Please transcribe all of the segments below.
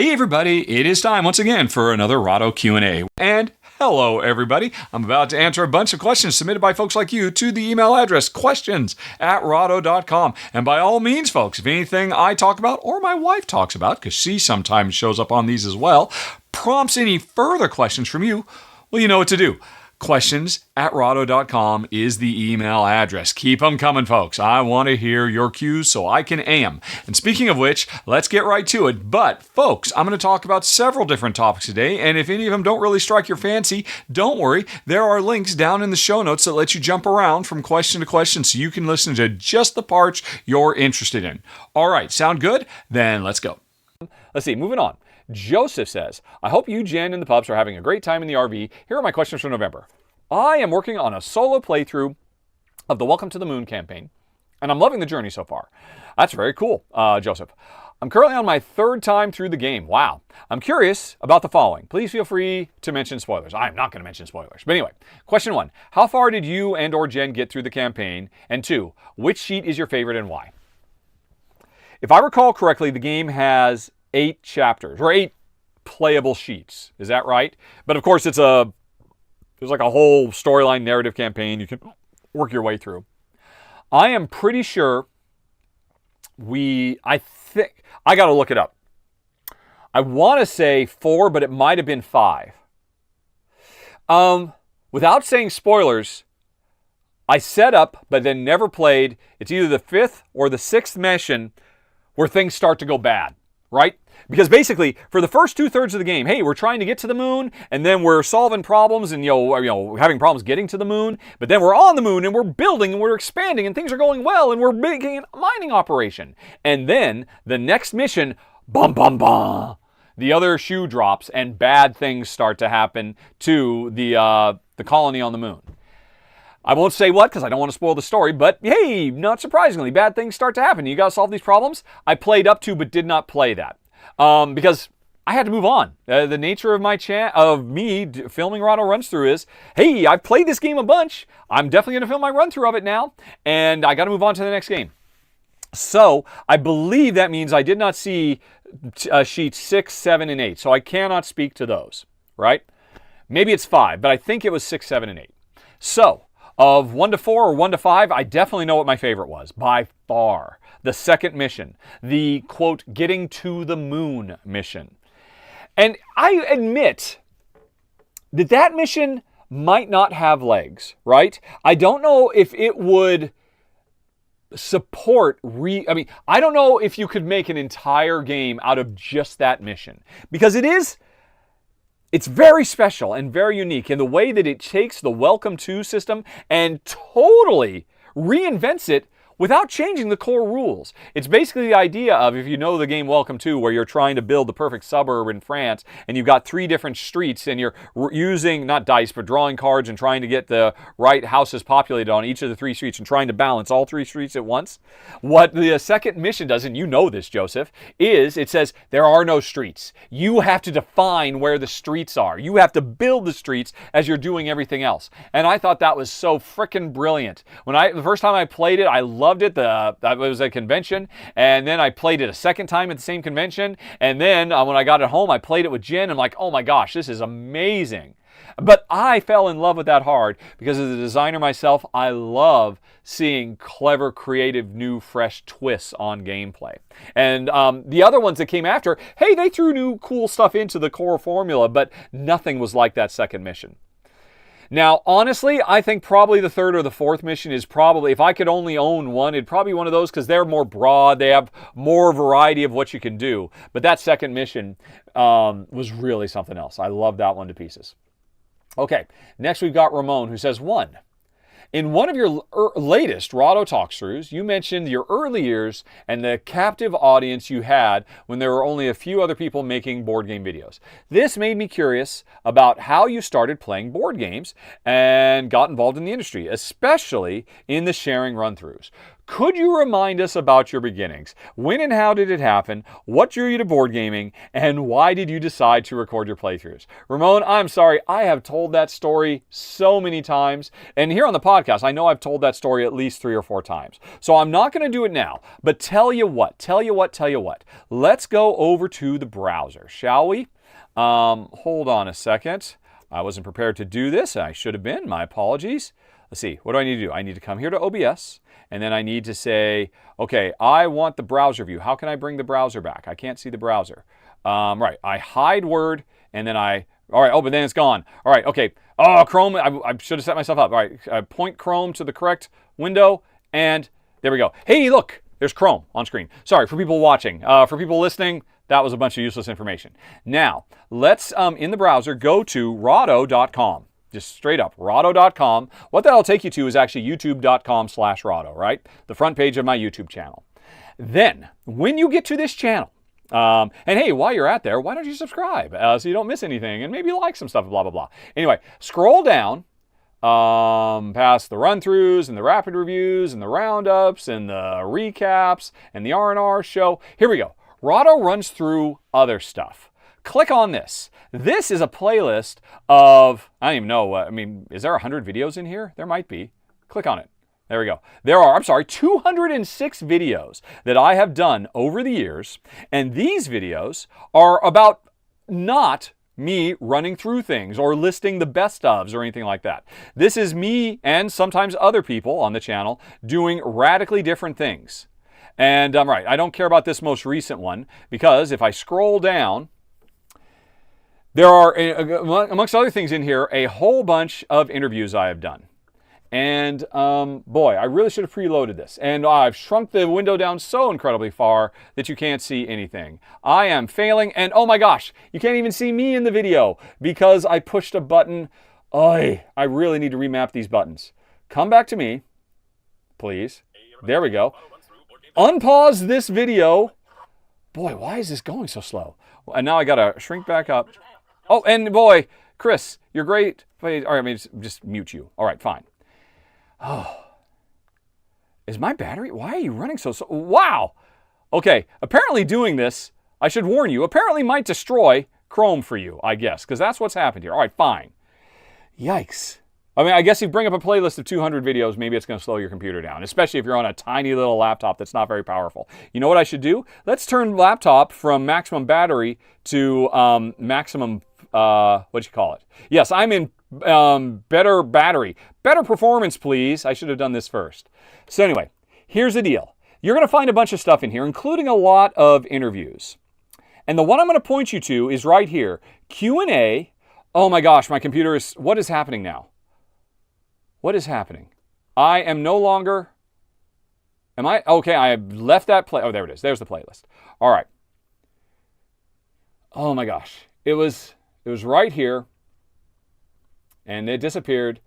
Hey everybody, it is time once again for another Rahdo Q&A. And hello everybody, I'm about to answer a bunch of questions submitted by folks like you to the email address questions@rahdo.com. And by all means folks, if anything I talk about or my wife talks about, because she sometimes shows up on these as well, prompts any further questions from you, well, you know what to do. Questions@rahdo.com is the email address. Keep them coming, folks. I want to hear your cues so I can am. And speaking of which, let's get right to it. But, folks, I'm going to talk about several different topics today, and if any of them don't really strike your fancy, don't worry. There are links down in the show notes that let you jump around from question to question so you can listen to just the parts you're interested in. All right, sound good? Then let's go. Let's see, moving on. Joseph says, I hope you, Jen, and the pups are having a great time in the RV. Here are my questions for November. I am working on a solo playthrough of the Welcome to the Moon campaign, and I'm loving the journey so far. That's very cool, Joseph. I'm currently on my third time through the game. Wow. I'm curious about the following. Please feel free to mention spoilers. I'm not going to mention spoilers. But anyway, question 1. How far did you and or Jen get through the campaign? And 2, which sheet is your favorite and why? If I recall correctly, the game has 8 chapters, or 8 playable sheets. Is that right? But of course, there's like a whole storyline narrative campaign you can work your way through. I am pretty sure I think, I got to look it up. I want to say 4, but it might have been 5. Without saying spoilers, I set up, but then never played. It's either the 5th or the 6th mission where things start to go bad. Right? Because basically, for the first 2/3 of the game, hey, we're trying to get to the moon, and then we're solving problems and, having problems getting to the moon. But then we're on the moon, and we're building, and we're expanding, and things are going well, and we're making a mining operation. And then, the next mission, bum, bum, bum, the other shoe drops, and bad things start to happen to the colony on the moon. I won't say what because I don't want to spoil the story, but hey, not surprisingly, bad things start to happen. You got to solve these problems. I played up to but did not play that because I had to move on. The nature of me filming Rahdo Runs Through is, hey, I've played this game a bunch. I'm definitely going to film my run through of it now, and I got to move on to the next game. So I believe that means I did not see sheets 6, 7, and 8, so I cannot speak to those, right? Maybe it's 5, but I think it was 6, 7, and 8. So, of 1 to 4 or 1 to 5, I definitely know what my favorite was, by far. The second mission, the, quote, getting to the moon mission. And I admit that mission might not have legs, right? I don't know if it would support I don't know if you could make an entire game out of just that mission. Because it's very special and very unique in the way that it takes the Welcome To system and totally reinvents it without changing the core rules. It's basically the idea of, if you know the game Welcome To, where you're trying to build the perfect suburb in France, and you've got 3 different streets, and you're using, not dice, but drawing cards and trying to get the right houses populated on each of the 3 streets and trying to balance all 3 streets at once. What the second mission does, and you know this, Joseph, is it says there are no streets. You have to define where the streets are. You have to build the streets as you're doing everything else. And I thought that was so frickin' brilliant. The first time I played it, I loved it. That was a convention, and then I played it a second time at the same convention, and then when I got it home, I played it with Jen. I'm like, oh my gosh, this is amazing. But I fell in love with that hard because as a designer myself, I love seeing clever, creative, new, fresh twists on gameplay. And the other ones that came after, hey, they threw new cool stuff into the core formula, but nothing was like that second mission. Now, honestly, I think probably the 3rd or the 4th mission is probably, if I could only own one, it'd probably be one of those because they're more broad. They have more variety of what you can do. But that second mission was really something else. I love that one to pieces. Okay, next we've got Ramon who says, 1. In one of your latest Rahdo talk-throughs, you mentioned your early years and the captive audience you had when there were only a few other people making board game videos. This made me curious about how you started playing board games and got involved in the industry, especially in the sharing run-throughs. Could you remind us about your beginnings? When and how did it happen? What drew you to board gaming? And why did you decide to record your playthroughs? Ramon, I'm sorry. I have told that story so many times. And here on the podcast, I know I've told that story at least 3 or 4 times. So I'm not going to do it now. But tell you what. Let's go over to the browser, shall we? Hold on a second. I wasn't prepared to do this. I should have been. My apologies. Let's see. What do I need to do? I need to come here to OBS, and then I need to say, okay, I want the browser view. How can I bring the browser back? I can't see the browser. Right. I hide Word, and then all right. Oh, but then it's gone. All right. Okay. Oh, Chrome. I should have set myself up. All right. Point Chrome to the correct window, and there we go. Hey, look. There's Chrome on screen. Sorry, for people watching. For people listening, that was a bunch of useless information. Now, let's, in the browser, go to Rahdo.com. Just straight up, Rahdo.com. What that'll take you to is actually youtube.com/Rahdo, right? The front page of my YouTube channel. Then, when you get to this channel, and hey, while you're at there, why don't you subscribe so you don't miss anything and maybe like some stuff, blah, blah, blah. Anyway, scroll down past the run-throughs and the rapid reviews and the roundups and the recaps and the R&R show. Here we go. Rahdo runs through other stuff. Click on this. This is a playlist of, I don't even know, is there 100 videos in here? There might be. Click on it. There we go. There are, 206 videos that I have done over the years. And these videos are about not me running through things or listing the best ofs or anything like that. This is me and sometimes other people on the channel doing radically different things. And right, I don't care about this most recent one because if I scroll down, there are, amongst other things in here, a whole bunch of interviews I have done. And boy, I really should have preloaded this. And I've shrunk the window down so incredibly far that you can't see anything. I am failing, and oh my gosh, you can't even see me in the video because I pushed a button. I really need to remap these buttons. Come back to me, please. There we go. Unpause this video. Boy, why is this going so slow? And now I gotta shrink back up. Oh, and boy, Chris, you're great. All right, just mute you. All right, fine. Oh, is my battery? Why are you running so slow? Wow. Okay, apparently doing this, I should warn you, apparently might destroy Chrome for you, I guess, because that's what's happened here. All right, fine. Yikes. I guess if you bring up a playlist of 200 videos, maybe it's going to slow your computer down, especially if you're on a tiny little laptop that's not very powerful. You know what I should do? Let's turn laptop from maximum battery to maximum, Yes, I'm in better battery. Better performance, please. I should have done this first. So anyway, here's the deal. You're going to find a bunch of stuff in here, including a lot of interviews. And the one I'm going to point you to is right here. Q&A. Oh my gosh, my computer is... What is happening now? What is happening? I am no longer... Am I? Okay, I have left that play... Oh, there it is. There's the playlist. All right. Oh my gosh. It was right here. And it disappeared.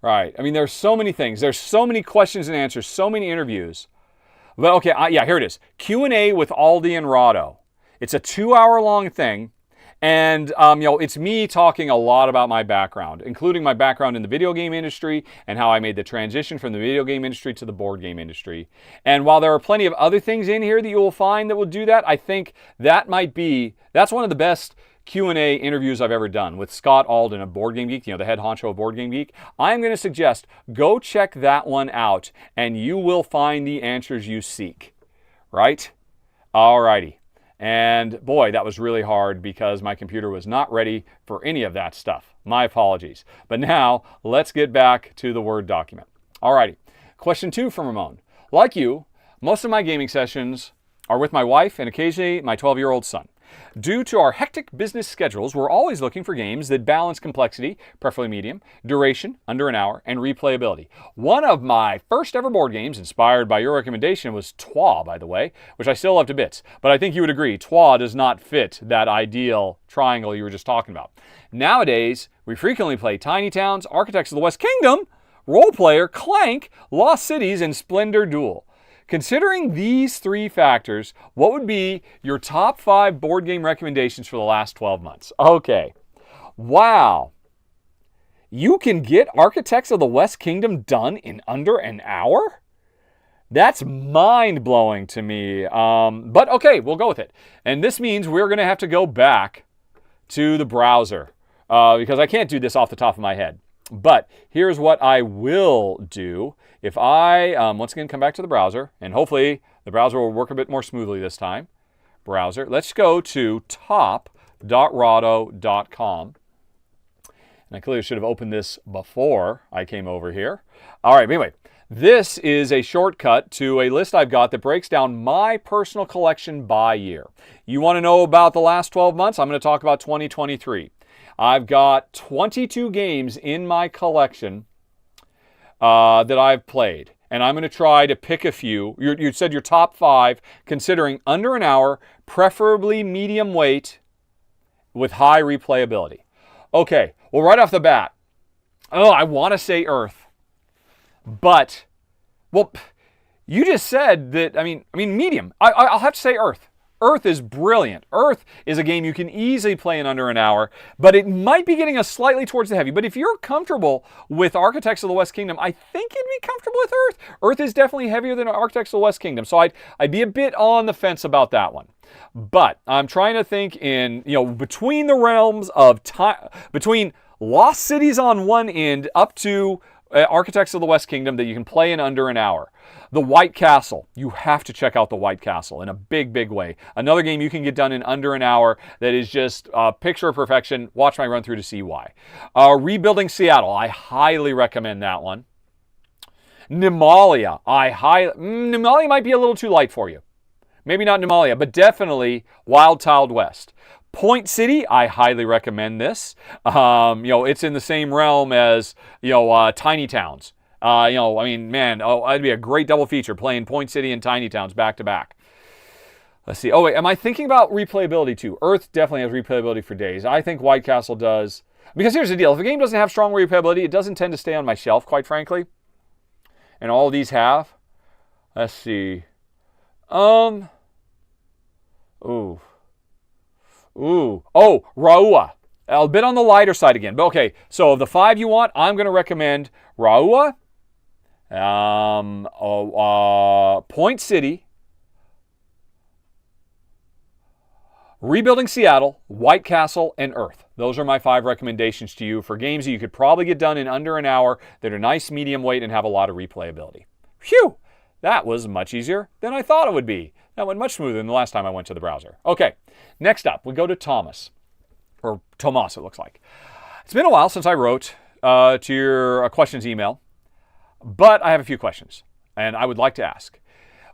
Right. There's so many things. There's so many questions and answers. So many interviews. But okay, yeah, here it is. Q&A with Aldi and Rahdo. It's a 2-hour-long thing. And, it's me talking a lot about my background, including my background in the video game industry and how I made the transition from the video game industry to the board game industry. And while there are plenty of other things in here that you will find that will do that, I think that's one of the best Q&A interviews I've ever done with Scott Alden of Board Game Geek, the head honcho of Board Game Geek. I'm going to suggest go check that one out and you will find the answers you seek. Right? Alrighty. And boy, that was really hard because my computer was not ready for any of that stuff. My apologies. But now, let's get back to the Word document. Alrighty. Question 2 from Ramon. Like you, most of my gaming sessions are with my wife and occasionally my 12-year-old son. Due to our hectic business schedules, we're always looking for games that balance complexity, preferably medium, duration, under an hour, and replayability. One of my first ever board games, inspired by your recommendation, was Twa, by the way, which I still love to bits. But I think you would agree, Twa does not fit that ideal triangle you were just talking about. Nowadays, we frequently play Tiny Towns, Architects of the West Kingdom, Role Player, Clank, Lost Cities, and Splendor Duel. Considering these 3 factors, what would be your top 5 board game recommendations for the last 12 months? Okay. Wow. You can get Architects of the West Kingdom done in under an hour? That's mind-blowing to me. But okay, we'll go with it. And this means we're going to have to go back to the browser because I can't do this off the top of my head. But here's what I will do. If I, once again, come back to the browser, and hopefully the browser will work a bit more smoothly this time. Browser. Let's go to top.rahdo.com. And I clearly should have opened this before I came over here. All right, anyway, this is a shortcut to a list I've got that breaks down my personal collection by year. You want to know about the last 12 months? I'm going to talk about 2023. I've got 22 games in my collection that I've played. And I'm going to try to pick a few. You said your top 5, considering under an hour, preferably medium weight with high replayability. Okay, well, right off the bat, I want to say Earth. But, well, you just said that, I mean medium. I'll have to say Earth. Earth is brilliant. Earth is a game you can easily play in under an hour, but it might be getting us slightly towards the heavy. But if you're comfortable with Architects of the West Kingdom, I think you'd be comfortable with Earth. Earth is definitely heavier than Architects of the West Kingdom, so I'd be a bit on the fence about that one. But I'm trying to think in, between the realms of time, between Lost Cities on one end up to Architects of the West Kingdom that you can play in under an hour. The White Castle. You have to check out the White Castle in a big, big way. Another game you can get done in under an hour that is just a picture of perfection. Watch my run through to see why. Rebuilding Seattle. I highly recommend that one. Nemalia. Nemalia might be a little too light for you. Maybe not Nemalia, but definitely Wild Tiled West. Point City, I highly recommend this. It's in the same realm as, Tiny Towns. That'd be a great double feature, playing Point City and Tiny Towns back to back. Let's see. Oh, wait, am I thinking about replayability too? Earth definitely has replayability for days. I think White Castle does. Because here's the deal. If a game doesn't have strong replayability, it doesn't tend to stay on my shelf, quite frankly. And all of these have. Let's see. Oh, Raua. A bit on the lighter side again. But okay, so of the 5 you want, I'm going to recommend Raua, Point City, Rebuilding Seattle, White Castle, and Earth. Those are my 5 recommendations to you for games that you could probably get done in under an hour that are nice medium weight and have a lot of replayability. Phew! That was much easier than I thought it would be. That went much smoother than the last time I went to the browser. Okay, next up, we go to Thomas. Or Tomas, it looks like. It's been a while since I wrote to your questions email, but I have a few questions, and I would like to ask.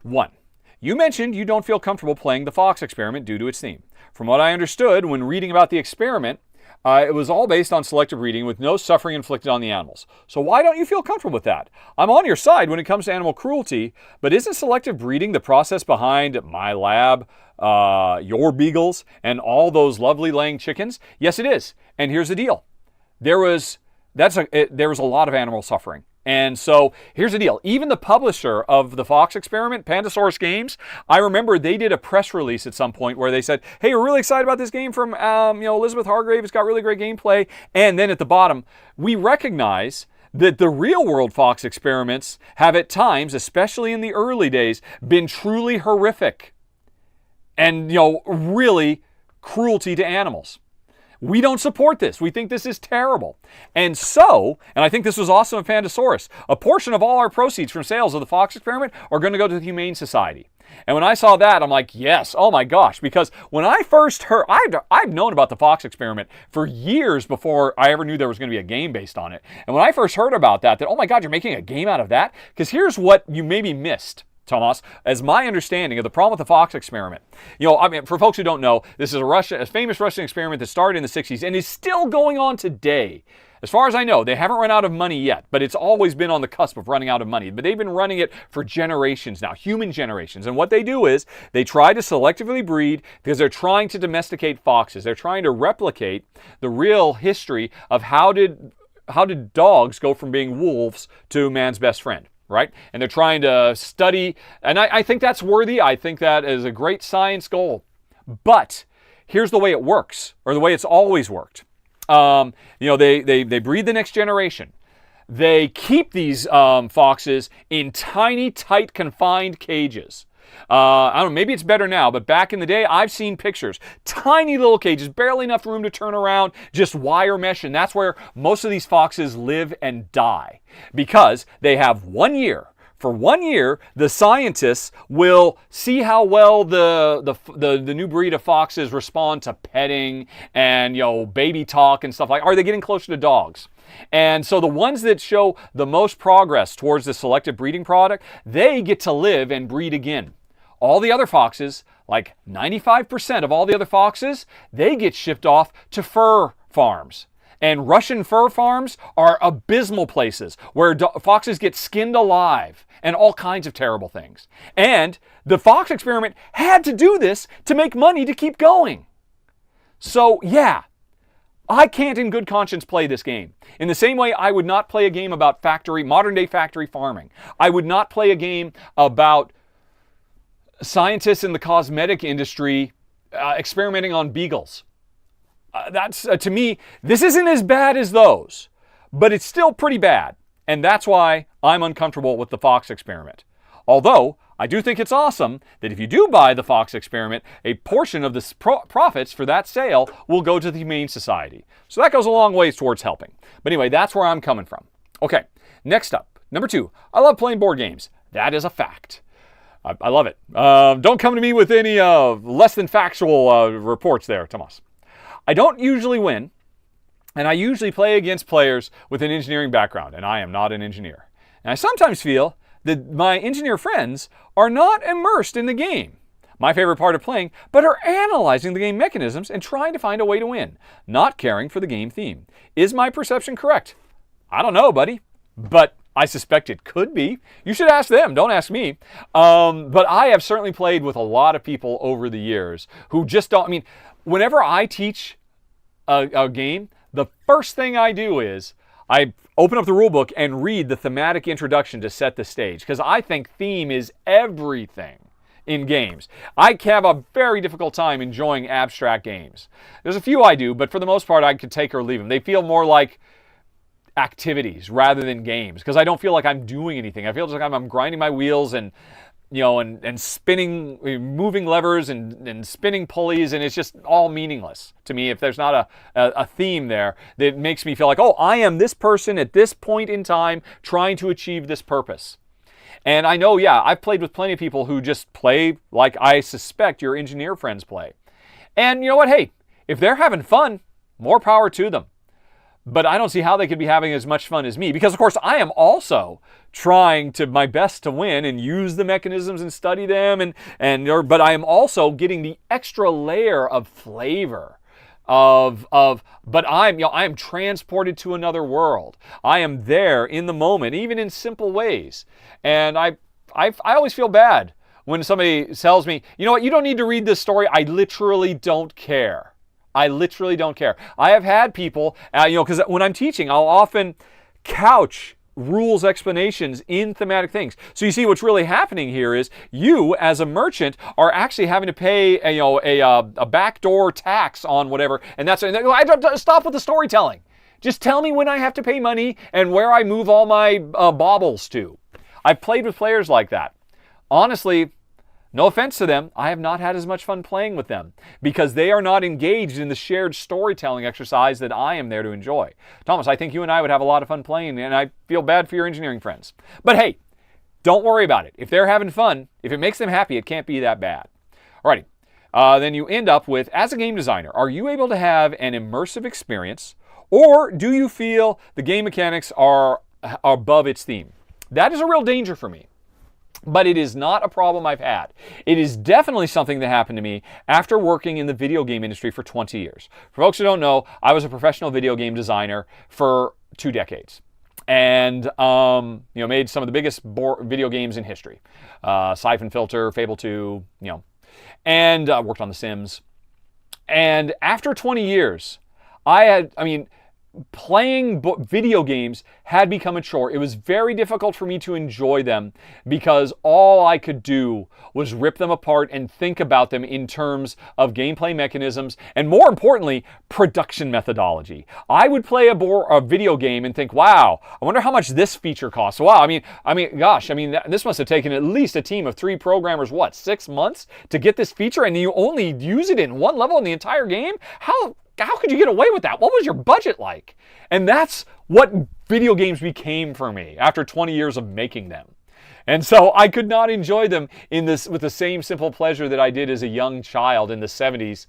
1, you mentioned you don't feel comfortable playing the Fox experiment due to its theme. From what I understood when reading about the experiment, it was all based on selective breeding with no suffering inflicted on the animals. So why don't you feel comfortable with that? I'm on your side when it comes to animal cruelty, but isn't selective breeding the process behind my lab, your beagles, and all those lovely laying chickens? Yes, it is. And here's the deal. There was a lot of animal suffering. And so here's the deal. Even the publisher of the Fox experiment, Pandasaurus Games, I remember they did a press release at some point where they said, hey, we're really excited about this game from Elizabeth Hargrave. It's got really great gameplay. And then at the bottom, we recognize that the real world Fox experiments have at times, especially in the early days, been truly horrific and, really cruelty to animals. We don't support this. We think this is terrible. And I think this was awesome of Pandasaurus, a portion of all our proceeds from sales of the Fox experiment are going to go to the Humane Society. And when I saw that, I'm like, yes, oh my gosh, because when I first heard, I've known about the Fox experiment for years before I ever knew there was going to be a game based on it. And when I first heard about that, oh my God, you're making a game out of that? Because here's what you maybe missed, Thomas, as my understanding of the problem with the Fox experiment. For folks who don't know, this is a famous Russian experiment that started in the 60s and is still going on today. As far as I know, they haven't run out of money yet, but it's always been on the cusp of running out of money. But they've been running it for generations now, human generations. And what they do is they try to selectively breed because they're trying to domesticate foxes. They're trying to replicate the real history of how did dogs go from being wolves to man's best friend. Right? And they're trying to study, and I think that's worthy. I think that is a great science goal. But here's the way it works, or the way it's always worked. They breed the next generation. they keep these foxes in tiny, tight, confined cages. I don't know, maybe it's better now, but back in the day, I've seen pictures. Tiny little cages, barely enough room to turn around, just wire mesh, and that's where most of these foxes live and die because they have 1 year. For 1 year, the scientists will see how well the new breed of foxes respond to petting and, baby talk and stuff like. Are they getting closer to dogs? And so the ones that show the most progress towards the selective breeding product, they get to live and breed again. All the other foxes, like 95% of all the other foxes, they get shipped off to fur farms. And Russian fur farms are abysmal places where foxes get skinned alive and all kinds of terrible things. And the fox experiment had to do this to make money to keep going. So yeah, I can't in good conscience play this game. In the same way I would not play a game about modern day factory farming. I would not play a game about scientists in the cosmetic industry experimenting on beagles. That's to me, this isn't as bad as those, but it's still pretty bad. And that's why I'm uncomfortable with the fox experiment. Although, I do think it's awesome that if you do buy the fox experiment, a portion of the profits for that sale will go to the Humane Society. So that goes a long ways towards helping. But anyway, that's where I'm coming from. Okay, next up, number 2, I love playing board games. That is a fact. I love it. Don't come to me with any less than factual reports there, Tomas. I don't usually win, and I usually play against players with an engineering background, and I am not an engineer. And I sometimes feel that my engineer friends are not immersed in the game, my favorite part of playing, but are analyzing the game mechanisms and trying to find a way to win, not caring for the game theme. Is my perception correct? I don't know, buddy, but I suspect it could be. You should ask them, don't ask me. But I have certainly played with a lot of people over the years who just don't, whenever I teach a game, the first thing I do is I open up the rule book and read the thematic introduction to set the stage, because I think theme is everything in games. I have a very difficult time enjoying abstract games. There's a few I do, but for the most part I could take or leave them. They feel more like activities rather than games, because I don't feel like I'm doing anything. I feel just like I'm grinding my wheels and spinning, moving levers and spinning pulleys, and it's just all meaningless to me if there's not a theme there that makes me feel like, oh, I am this person at this point in time trying to achieve this purpose. And I know, yeah, I've played with plenty of people who just play like I suspect your engineer friends play. And you know what? Hey, if they're having fun, more power to them. But I don't see how they could be having as much fun as me, because of course I am also trying my best to win and use the mechanisms and study them, but I am also getting the extra layer of flavor but I am transported to another world. I am there in the moment, even in simple ways. And I always feel bad when somebody tells me, you know what, you don't need to read this story. I literally don't care. I literally don't care. I have had people, because when I'm teaching, I'll often couch rules explanations in thematic things. So you see what's really happening here is you as a merchant are actually having to pay a backdoor tax on whatever, and stop with the storytelling. Just tell me when I have to pay money and where I move all my baubles to. I've played with players like that. Honestly, no offense to them, I have not had as much fun playing with them because they are not engaged in the shared storytelling exercise that I am there to enjoy. Thomas, I think you and I would have a lot of fun playing, and I feel bad for your engineering friends. But hey, don't worry about it. If they're having fun, if it makes them happy, it can't be that bad. Alrighty, then you end up with, as a game designer, are you able to have an immersive experience, or do you feel the game mechanics are above its theme? That is a real danger for me. But it is not a problem I've had. It is definitely something that happened to me after working in the video game industry for 20 years. For folks who don't know, I was a professional video game designer for 2 decades. And made some of the biggest video games in history. Siphon Filter, Fable 2, and worked on The Sims. And after 20 years, playing video games had become a chore. It was very difficult for me to enjoy them because all I could do was rip them apart and think about them in terms of gameplay mechanisms and, more importantly, production methodology. I would play a video game and think, wow, I wonder how much this feature costs. Wow, this must have taken at least a team of 3 programmers, 6 months to get this feature, and you only use it in one level in the entire game? How could you get away with that? What was your budget like? And that's what video games became for me after 20 years of making them. And so I could not enjoy them with the same simple pleasure that I did as a young child in the 70s,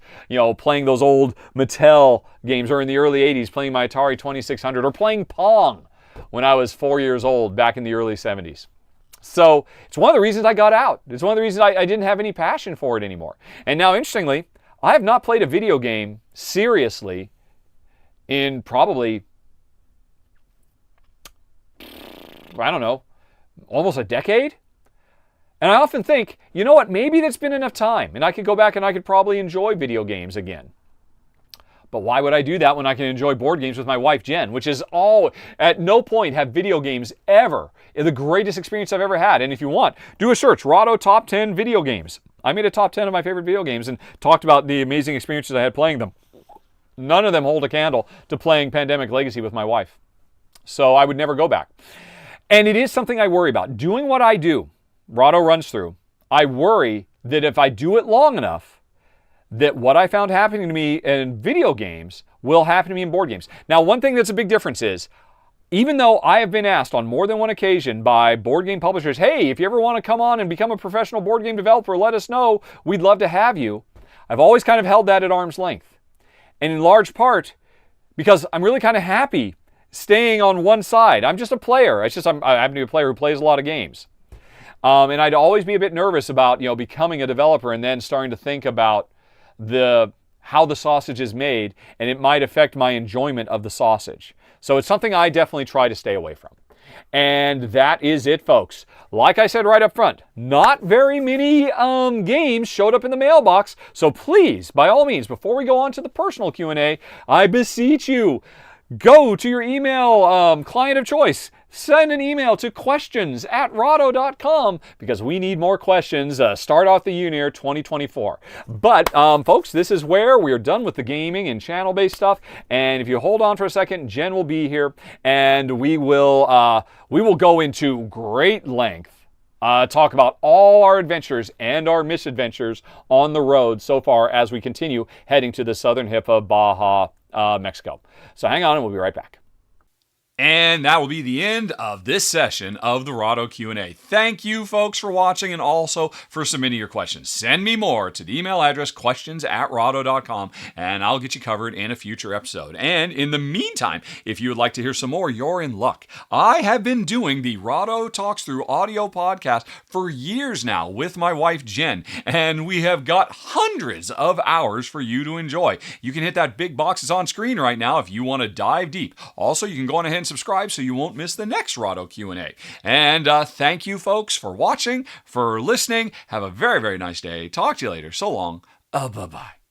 playing those old Mattel games, or in the early 80s, playing my Atari 2600, or playing Pong when I was 4 years old back in the early 70s. So it's one of the reasons I got out. It's one of the reasons I didn't have any passion for it anymore. And now, interestingly, I have not played a video game seriously in probably, almost a decade. And I often think, you know what, maybe that's been enough time, and I could go back and I could probably enjoy video games again. But why would I do that when I can enjoy board games with my wife, Jen, which is at no point have video games ever the greatest experience I've ever had. And if you want, do a search, Rahdo Top 10 Video Games. I made a top 10 of my favorite video games and talked about the amazing experiences I had playing them. None of them hold a candle to playing Pandemic Legacy with my wife. So I would never go back. And it is something I worry about. Doing what I do, Rahdo runs through, I worry that if I do it long enough, that what I found happening to me in video games will happen to me in board games. Now, one thing that's a big difference is, even though I have been asked on more than one occasion by board game publishers, hey, if you ever want to come on and become a professional board game developer, let us know. We'd love to have you. I've always kind of held that at arm's length. And in large part, because I'm really kind of happy staying on one side. I'm just a player. It's just I happen to be a player who plays a lot of games. And I'd always be a bit nervous about, becoming a developer and then starting to think about how the sausage is made, and it might affect my enjoyment of the sausage. So it's something I definitely try to stay away from. And that is it, folks. Like I said right up front, not very many games showed up in the mailbox. So please, by all means, before we go on to the personal Q&A, I beseech you, go to your email client of choice. Send an email to questions@rahdo.com because we need more questions. Start off the year 2024. But, folks, this is where we are done with the gaming and channel-based stuff. And if you hold on for a second, Jen will be here, and we will go into great length, talk about all our adventures and our misadventures on the road so far as we continue heading to the southern tip of Baja, Mexico. So hang on, and we'll be right back. And that will be the end of this session of the Rahdo Q&A. Thank you, folks, for watching and also for submitting your questions. Send me more to the email address questions@rahdo.com, and I'll get you covered in a future episode. And in the meantime, if you would like to hear some more, you're in luck. I have been doing the Rahdo Talks Through audio podcast for years now with my wife, Jen, and we have got hundreds of hours for you to enjoy. You can hit that big box that's on screen right now if you want to dive deep. Also, you can go on ahead and subscribe so you won't miss the next Rahdo Q&A. And thank you, folks, for watching, for listening. Have a very, very nice day. Talk to you later. So long. Bye-bye.